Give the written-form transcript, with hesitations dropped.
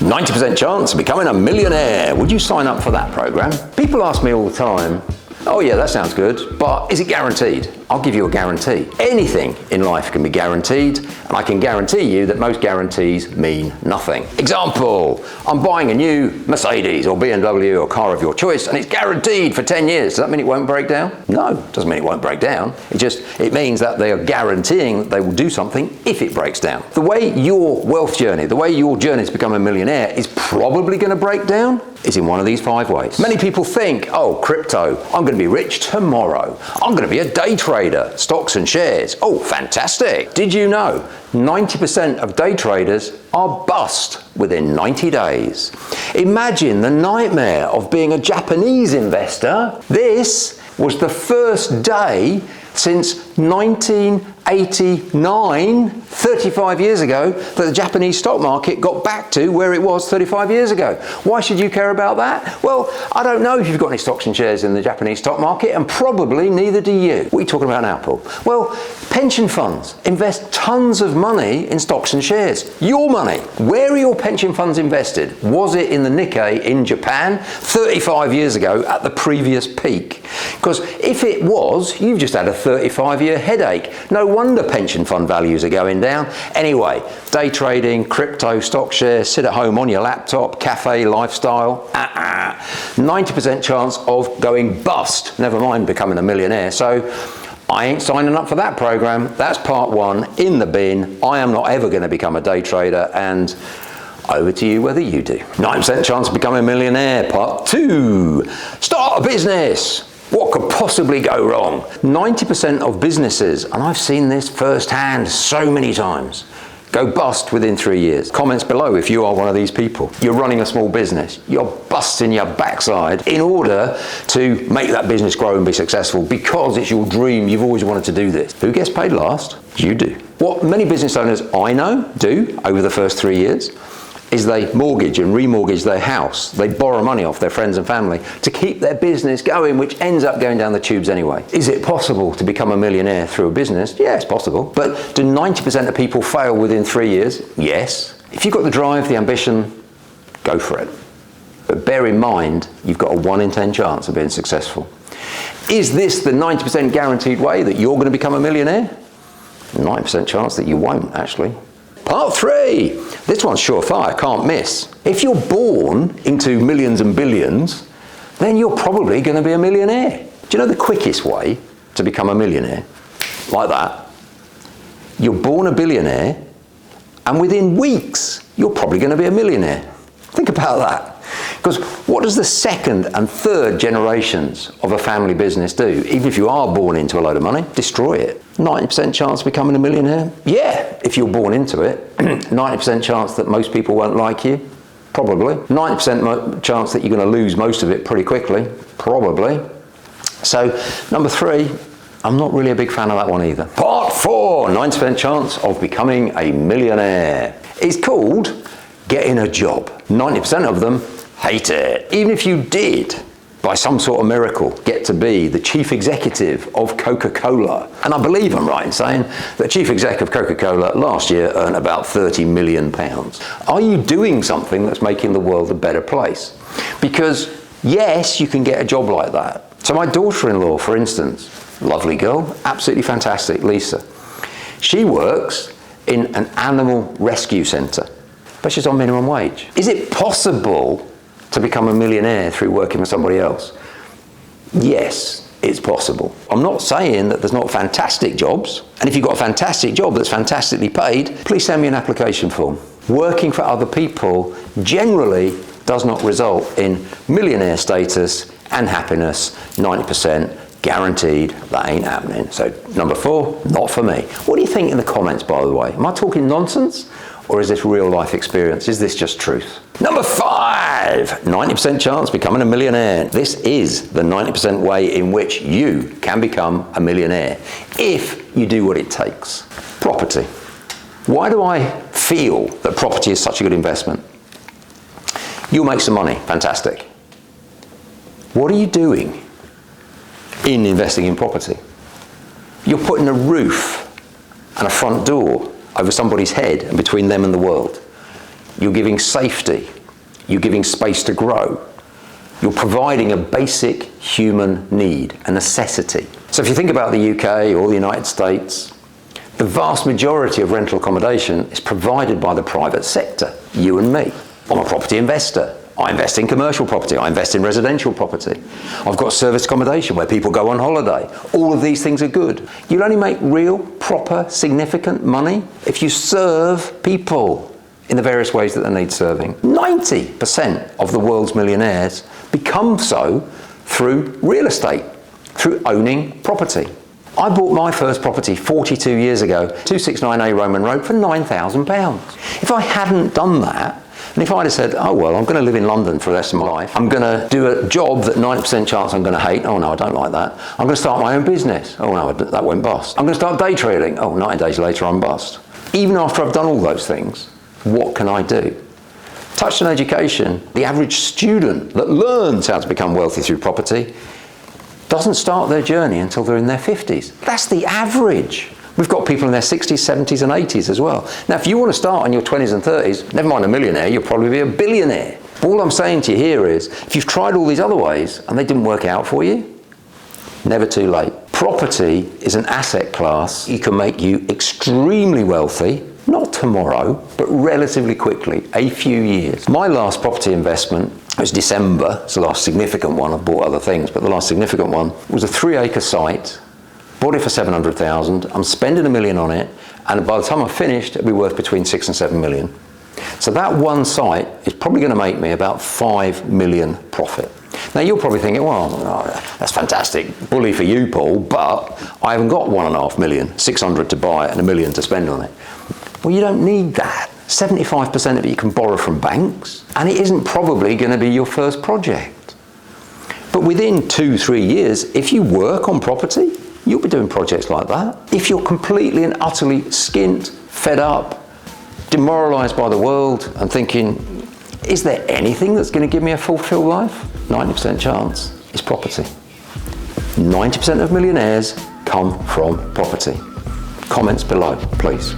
90% chance of becoming a millionaire. Would you sign up for that program? People ask me all the time, oh yeah, that sounds good, but is it guaranteed? I'll give you a guarantee. Anything in life can be guaranteed, and I can guarantee you that most guarantees mean nothing. Example, I'm buying a new Mercedes or BMW or car of your choice, and it's guaranteed for 10 years. Does that mean it won't break down? No, it doesn't mean it won't break down. It means that they are guaranteeing that they will do something if it breaks down. The way your wealth journey, the way your journey to become a millionaire is probably going to break down is in one of these 5 ways. Many people think, oh, crypto, I'm going to be rich tomorrow. I'm going to be a day trader, stocks and shares. Oh, fantastic. Did you know 90% of day traders are bust within 90 days? Imagine the nightmare of being a Japanese investor. This was the first day since 1989, 35 years ago, that the Japanese stock market got back to where it was 35 years ago. Why should you care about that? Well, I don't know if you've got any stocks and shares in the Japanese stock market, and probably neither do you. What are you talking about now, Paul? Well, pension funds invest tons of money in stocks and shares. Your money. Where are your pension funds invested? Was it in the Nikkei in Japan 35 years ago at the previous peak? Because if it was, you've just had a 35-year headache. No wonder pension fund values are going down. Anyway, day trading, crypto, stock shares, sit at home on your laptop, cafe lifestyle, 90% chance of going bust, never mind becoming a millionaire. So I ain't signing up for that program. That's part 1 in the bin. I am not ever going to become a day trader, and over to you whether you do. 90% chance of becoming a millionaire, part 2. Start a business. What could possibly go wrong? 90% of businesses, and I've seen this firsthand so many times, go bust within 3 years. Comments below if you are one of these people. You're running a small business. You're busting your backside in order to make that business grow and be successful because it's your dream. You've always wanted to do this. Who gets paid last? You do. What many business owners I know do over the first 3 years is they mortgage and remortgage their house. They borrow money off their friends and family to keep their business going, which ends up going down the tubes anyway. Is it possible to become a millionaire through a business? Yeah, it's possible. But do 90% of people fail within 3 years? Yes. If you've got the drive, the ambition, go for it. But bear in mind, you've got a 1 in 10 chance of being successful. Is this the 90% guaranteed way that you're going to become a millionaire? 90% chance that you won't, actually. Part 3. This one's surefire, can't miss. If you're born into millions and billions, then you're probably going to be a millionaire. Do you know the quickest way to become a millionaire? Like that. You're born a billionaire, and within weeks, you're probably going to be a millionaire. Think about that. Because what does the 2nd and 3rd generations of a family business do? Even if you are born into a load of money, destroy it. 90% chance of becoming a millionaire? Yeah, if you're born into it. 90% chance that most people won't like you? Probably. 90% chance that you're going to lose most of it pretty quickly? Probably. So, number 3, I'm not really a big fan of that one either. Part 4, 90% chance of becoming a millionaire. It's called getting a job. 90% of them hate it. Even if you did, by some sort of miracle, get to be the chief executive of Coca-Cola. And I believe I'm right in saying the chief exec of Coca-Cola last year earned about £30 million. Are you doing something that's making the world a better place? Because yes, you can get a job like that. So my daughter-in-law, for instance, lovely girl, absolutely fantastic, Lisa. She works in an animal rescue centre, but she's on minimum wage. Is it possible to become a millionaire through working for somebody else? Yes, it's possible. I'm not saying that there's not fantastic jobs, and if you've got a fantastic job that's fantastically paid, please send me an application form. Working for other people generally does not result in millionaire status and happiness. 90% guaranteed that ain't happening. So number 4, not for me. What do you think in the comments, by the way? Am I talking nonsense? Or is this real life experience? Is this just truth? Number 5, 90% chance becoming a millionaire. This is the 90% way in which you can become a millionaire if you do what it takes. Property. Why do I feel that property is such a good investment? You'll make some money, fantastic. What are you doing in investing in property? You're putting a roof and a front door over somebody's head and between them and the world. You're giving safety You're giving space to grow. You're providing a basic human need, a necessity. So if you think about the UK or the United States, the vast majority of rental accommodation is provided by the private sector, you and me. I'm a property investor. I invest in commercial property. I invest in residential property. I've got service accommodation where people go on holiday. All of these things are good. You'll only make real, proper, significant money if you serve people in the various ways that they need serving. 90% of the world's millionaires become so through real estate, through owning property. I bought my first property 42 years ago, 269A Roman Road, for £9,000. If I hadn't done that, and if I'd have said, oh well, I'm going to live in London for the rest of my life, I'm going to do a job that 90% chance I'm going to hate, oh no, I don't like that. I'm going to start my own business, oh no, that went bust. I'm going to start day trading, oh 90 days later I'm bust. Even after I've done all those things, what can I do? Touchstone education, the average student that learns how to become wealthy through property, doesn't start their journey until they're in their 50s. That's the average. We've got people in their 60s, 70s and 80s as well. Now, if you want to start in your 20s and 30s, never mind a millionaire, you'll probably be a billionaire. All I'm saying to you here is, if you've tried all these other ways and they didn't work out for you, never too late. Property is an asset class. It can make you extremely wealthy, not tomorrow, but relatively quickly, a few years. My last property investment was December. It's the last significant one. I've bought other things, but the last significant one was a 3-acre site. Bought it for 700,000. I'm spending $1 million on it, and by the time I'm finished, it'll be worth between 6 and 7 million. So that one site is probably going to make me about 5 million profit. Now you're probably thinking, well, that's fantastic, bully for you, Paul, but I haven't got 1.5 million, 600 to buy it and $1 million to spend on it. Well, you don't need that. 75% of it you can borrow from banks, and it isn't probably going to be your first project. But within 2-3 years, if you work on property, you'll be doing projects like that. If you're completely and utterly skint, fed up, demoralised by the world and thinking, is there anything that's going to give me a fulfilled life? 90% chance is property. 90% of millionaires come from property. Comments below, please.